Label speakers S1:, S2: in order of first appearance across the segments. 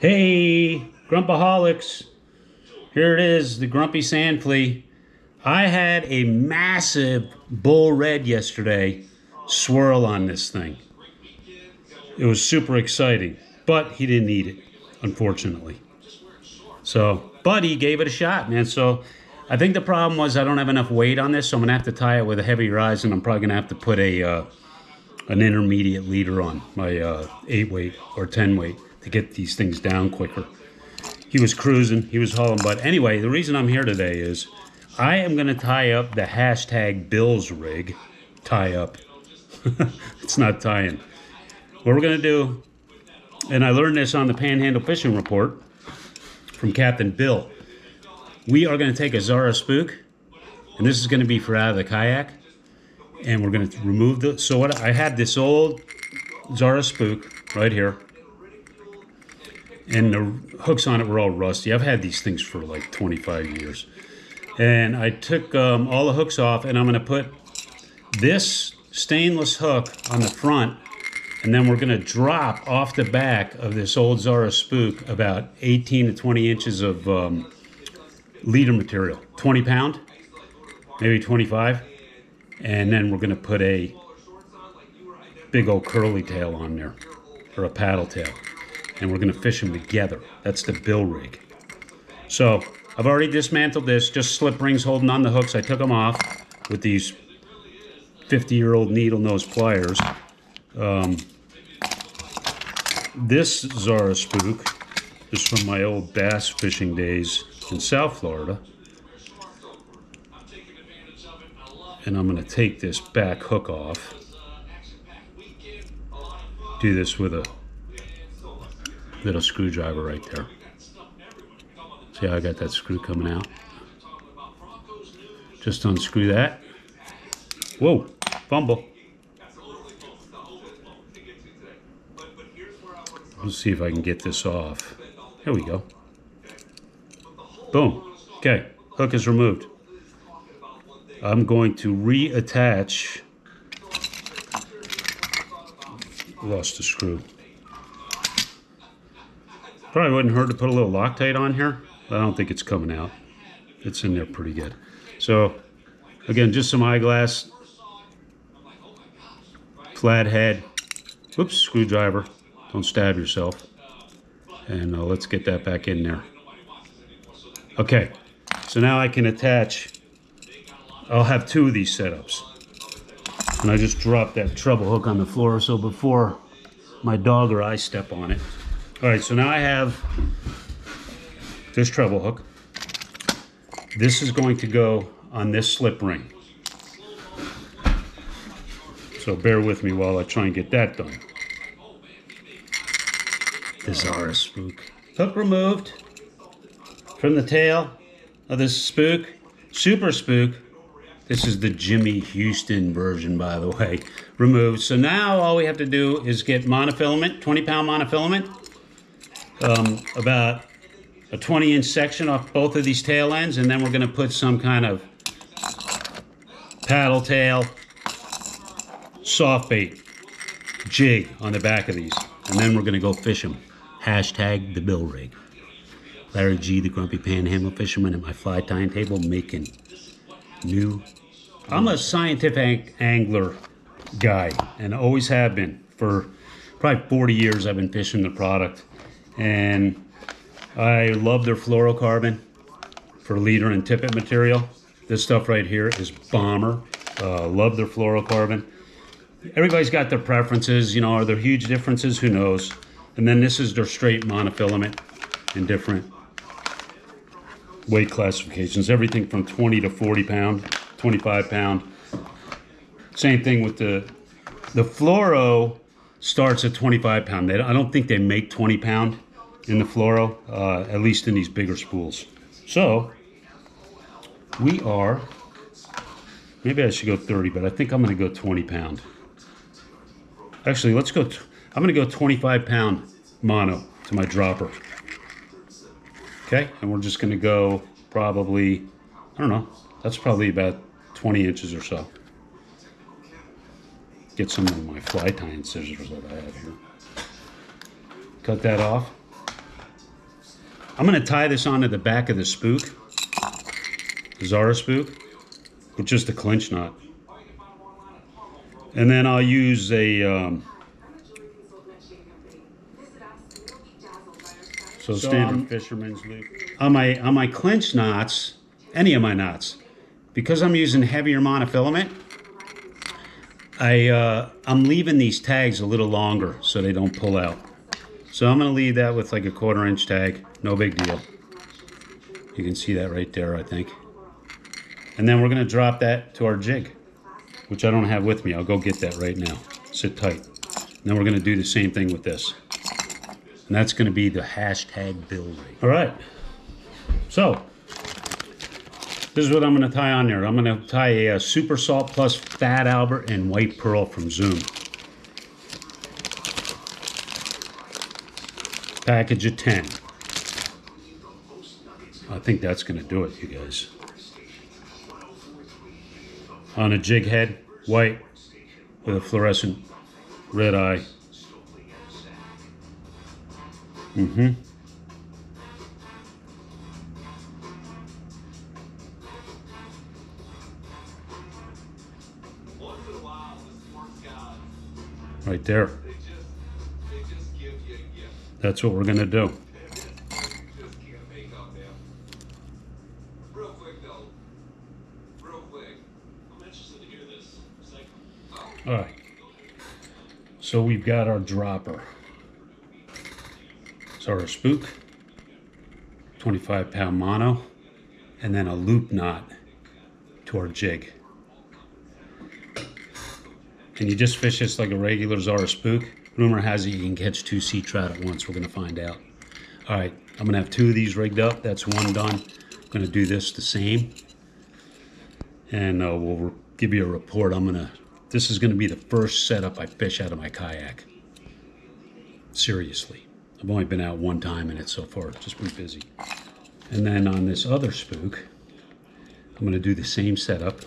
S1: Hey, Grumpaholics. Here it is, the Grumpy Sand Flea. I had a massive bull red yesterday swirl on this thing. It was super exciting, but he didn't eat it, unfortunately. So, but he gave it a shot, man. So I think the problem was I don't have enough weight on this, so I'm gonna have to tie it with a heavy rise, and I'm probably gonna have to put an intermediate leader on my 8 weight or 10 weight to get these things down quicker. He was cruising, he was hauling butt. Anyway, the reason I'm here today is I am going to tie up the hashtag Bill's rig. Tie up. It's not tying. What we're going to do, and I learned this on the Panhandle Fishing Report from Captain Bill. We are going to take a Zara spook, and this is going to be for out of the kayak, and we're going to remove the, so what I had this old Zara spook right here, and the hooks on it were all rusty. I've had these things for like 25 years. And I took all the hooks off, and I'm gonna put this stainless hook on the front, and then we're gonna drop off the back of this old Zara spook about 18 to 20 inches of leader material, 20 pound, maybe 25. And then we're gonna put a big old curly tail on there, or a paddle tail. And we're gonna fish them together. That's the Bill rig. So I've already dismantled this, just slip rings holding on the hooks. I took them off with these 50-year-old needle nose pliers. This Zara spook is from my old bass fishing days in South Florida. And I'm gonna take this back hook off. Do this with a little screwdriver right there. See how I got that screw coming out? Just unscrew that. Whoa, fumble. Let's see if I can get this off. There we go. Boom. Okay, hook is removed. I'm going to reattach. Lost the screw. Probably wouldn't hurt to put a little Loctite on here. I don't think it's coming out. It's in there pretty good. So, again, just some eyeglass, flat head, whoops, screwdriver. Don't stab yourself. And let's get that back in there. Okay, so now I can attach. I'll have 2 of these setups. And I just dropped that treble hook on the floor, so before my dog or I step on it. All right, so now I have this treble hook. This is going to go on this slip ring. So bear with me while I try and get that done. The Zara spook. Hook removed from the tail of this spook. Super spook. This is the Jimmy Houston version, by the way. Removed. So now all we have to do is get monofilament, 20-pound monofilament. About a 20-inch section off both of these tail ends, and then we're going to put some kind of paddle tail, soft bait, jig on the back of these, and then we're going to go fish them. Hashtag the Bill rig. Larry G, the Grumpy Panhandle Fisherman, at my fly tying table making new. I'm a scientific angler guy, and always have been. For probably 40 years I've been fishing the product. And I love their fluorocarbon for leader and tippet material. This stuff right here is bomber. Love their fluorocarbon. Everybody's got their preferences, you know, are there huge differences? Who knows? And then this is their straight monofilament in different weight classifications. Everything from 20 to 40 pound, 25 pound. Same thing with the fluoro starts at 25 pound. I don't think they make 20 pound. In the fluoro, at least in these bigger spools. So, we are, maybe I should go 30, but I think I'm going to go 20 pound. Actually, let's go, I'm going to go 25 pound mono to my dropper. Okay, and we're just going to go probably, I don't know, that's probably about 20 inches or so. Get some of my fly tying scissors that I have here. Cut that off. I'm gonna tie this onto the back of the spook, the Zara spook, with just a clinch knot. And then I'll use a standard fisherman's loop. On my clinch knots, any of my knots, because I'm using heavier monofilament, I'm leaving these tags a little longer so they don't pull out. So I'm gonna leave that with like a 1/4 inch tag, no big deal. You can see that right there, I think. And then we're gonna drop that to our jig, which I don't have with me. I'll go get that right now. Sit tight. And then we're gonna do the same thing with this. And that's gonna be the hashtag Bill rig. All right, so this is what I'm gonna tie on there. I'm gonna tie a Super Salt Plus Fat Albert and White Pearl from Zoom. Package of 10. I think that's gonna do it, you guys. On a jig head, white, with a fluorescent red eye. Right there. That's what we're gonna do. All right. So we've got our dropper. So our spook, 25-pound mono, and then a loop knot to our jig. Can you just fish this like a regular Zara spook? Rumor has it you can catch 2 sea trout at once. We're gonna find out. All right, I'm gonna have 2 of these rigged up. That's one done. I'm gonna do this the same. And we'll give you a report. This is gonna be the first setup I fish out of my kayak. Seriously. I've only been out one time in it so far. It's just been busy. And then on this other spook, I'm gonna do the same setup,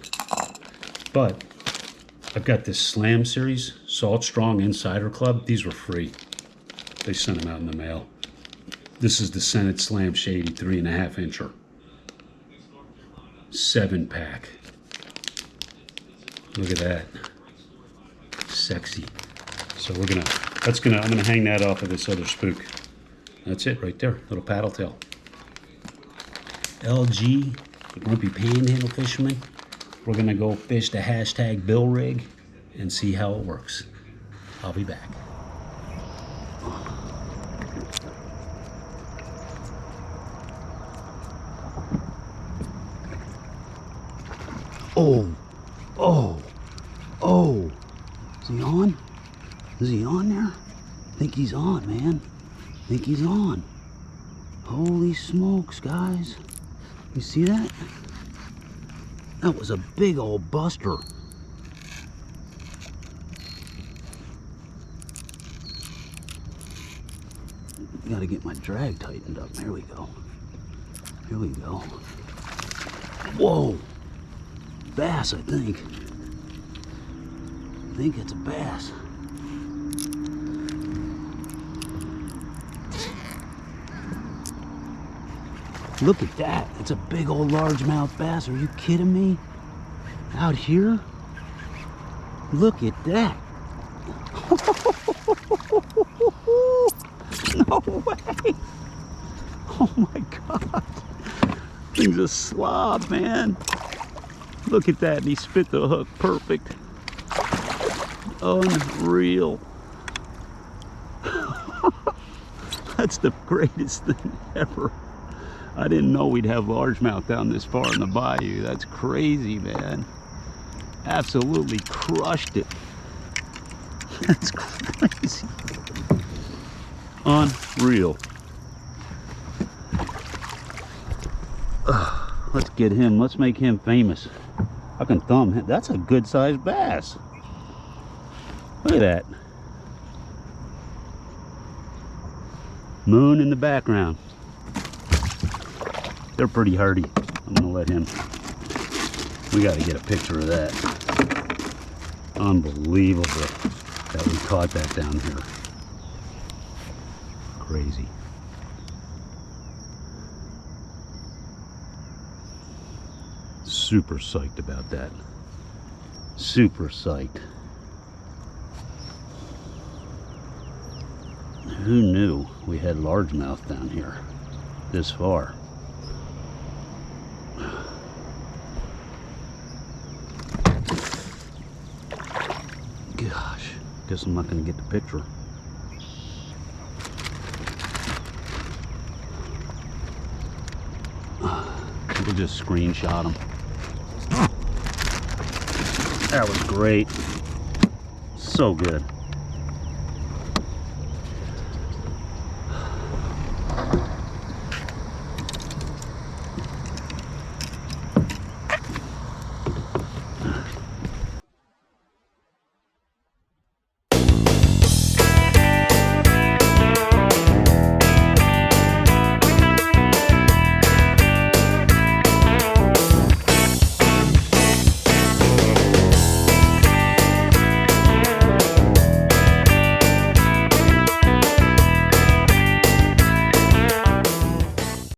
S1: but I've got this Slam Series Salt Strong Insider Club. These were free. They sent them out in the mail. This is the Senate Slam Shady 3.5 incher. 7-pack. Look at that. Sexy. So I'm gonna hang that off of this other spook. That's it right there, little paddle tail. LG, the Grumpy Panhandle Fisherman. We're gonna go fish the hashtag Bill rig and see how it works. I'll be back. Oh, is he on? Is he on there? I think he's on, man. I think he's on. Holy smokes, guys. You see that? That was a big old buster. Gotta get my drag tightened up. There we go. Here we go. Whoa! Bass, I think. I think it's a bass. Look at that. It's a big old largemouth bass. Are you kidding me? Out here? Look at that. No way. Oh my God. Thing's a slob, man. Look at that. And he spit the hook perfect. Unreal. That's the greatest thing ever. I didn't know we'd have largemouth down this far in the bayou. That's crazy, man. Absolutely crushed it. That's crazy. Unreal. Let's get him. Let's make him famous. I can thumb him. That's a good sized bass. Look at that. Moon in the background. They're pretty hardy. I'm gonna let him. We gotta get a picture of that. Unbelievable that we caught that down here. Crazy. Super psyched about that. Super psyched. Who knew we had largemouth down here this far? Gosh, guess I'm not going to get the picture. We'll just screenshot them. That was great. So good.